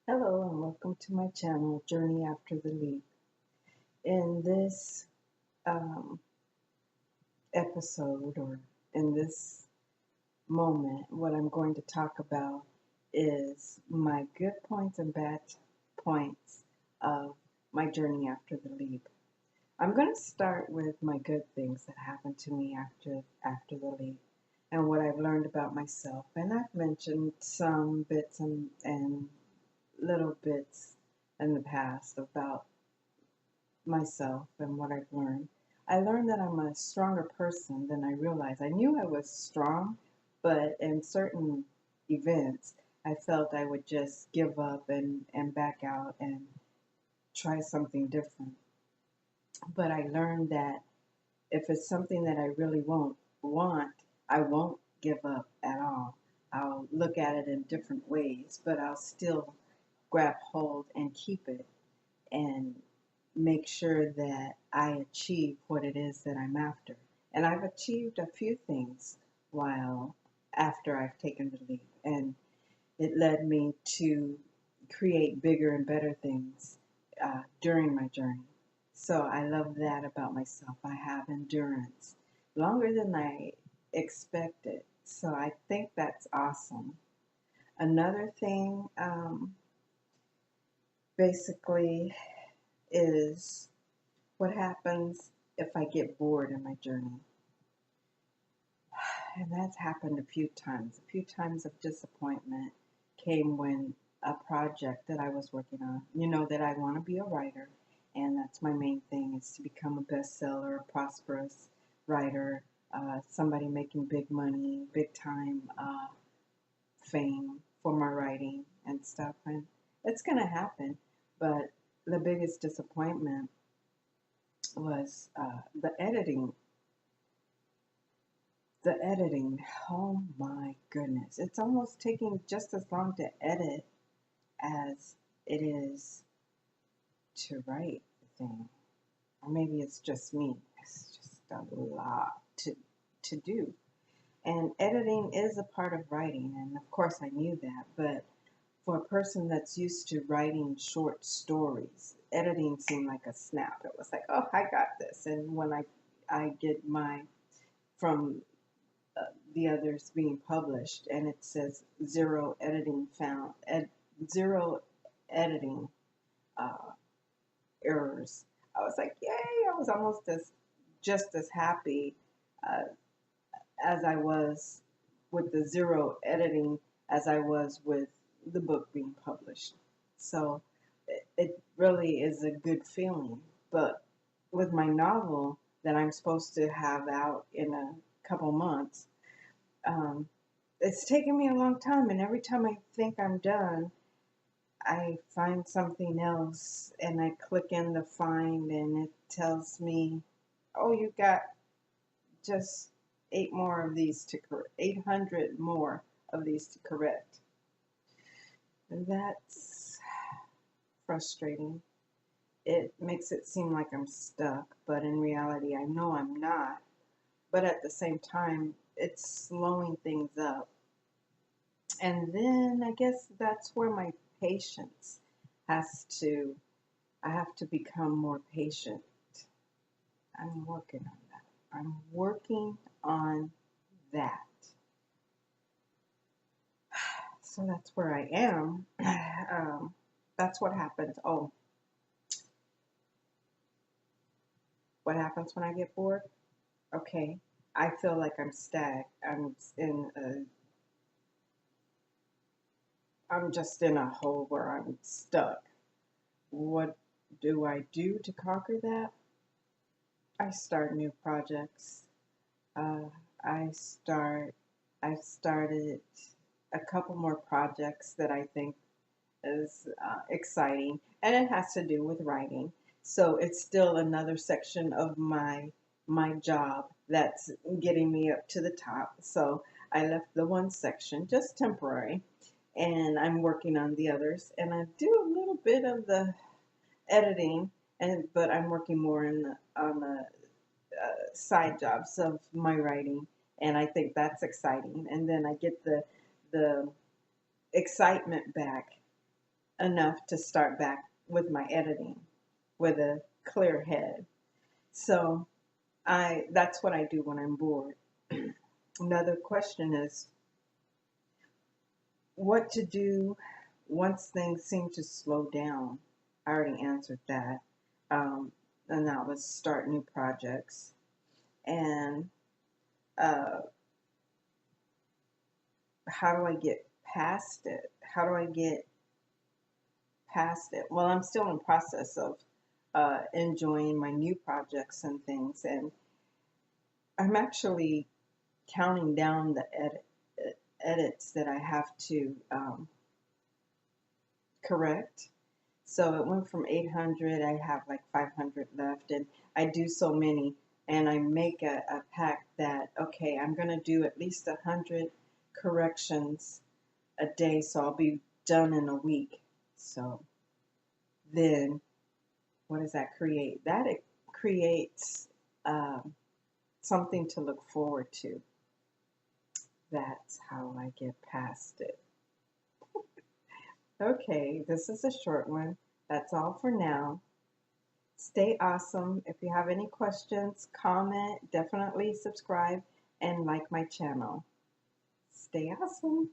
Hello and welcome to my channel, Journey After the Leap. In this um, episode, or in this moment, what I'm going to talk about is my good points and bad points of my journey after the leap. I'm going to start with my good things that happened to me after the leap and what I've learned about myself. And I've mentioned some bits and little bits in the past about myself and what I've learned. I learned that I'm a stronger person than I realized. I knew I was strong, but in certain events, I felt I would just give up and back out and try something different. But I learned that if it's something that I really won't want, I won't give up at all. I'll look at it in different ways, but I'll still grab hold and keep it and make sure that I achieve what it is that I'm after. And I've achieved a few things while after I've taken the leap, and it led me to create bigger and better things during my journey. So I love that about myself. I have endurance longer than I expected. So I think that's awesome. Another thing, basically, is what happens if I get bored in my journey. And that's happened a few times. A few times of disappointment came when a project that I was working on, you know that I want to be a writer, and that's my main thing is to become a bestseller, a prosperous writer, somebody making big money, big time fame for my writing and stuff. And it's going to happen. But the biggest disappointment was the editing. The editing, oh my goodness. It's almost taking just as long to edit as it is to write the thing. Or maybe it's just me. It's just a lot to do. And editing is a part of writing, and of course I knew that, but for a person that's used to writing short stories, editing seemed like a snap. It was like, oh, I got this. And when I get my from the others being published, and it says zero editing found, zero editing uh, errors. I was like, yay! I was almost as just as happy uh, as I was with the zero editing as I was with the book being published. So it really is a good feeling. But with my novel that I'm supposed to have out in a couple months, um, it's taken me a long time, and every time I think I'm done, I find something else, and I click in the find, and it tells me, "Oh, you got just 800 more of these to correct." And that's frustrating. It makes it seem like I'm stuck, but in reality, I know I'm not. But at the same time, it's slowing things up. And then I guess that's where my patience has to, I have to become more patient. I'm working on that. I'm working on that. So that's where I am. That's what happens. Oh, what happens when I get bored? Okay, I feel like I'm stag. I'm just in a hole where I'm stuck. What do I do to conquer that? I start new projects. Uh, I start. I've started a couple more projects that I think is exciting, and it has to do with writing. So it's still another section of my job that's getting me up to the top. So I left the one section just temporary, and I'm working on the others. And I do a little bit of the editing, and but I'm working more on the side jobs of my writing, and I think that's exciting. And then I get the excitement back enough to start back with my editing with a clear head. So that's what I do when I'm bored. Another question is what to do once things seem to slow down. I already answered that. Um, and that was start new projects. And uh, how do I get past it? How do I get past it? Well, I'm still in process of enjoying my new projects and things. And I'm actually counting down the edits that I have to correct. So it went from 800, I have like 500 left, and I do so many. And I make a pact that, okay, I'm going to do at least 100 corrections a day, so I'll be done in a week. So then, what does that create? That it creates something to look forward to. That's how I get past it. Okay, this is a short one. That's all for now. Stay awesome. If you have any questions, comment, definitely subscribe and like my channel. Stay awesome.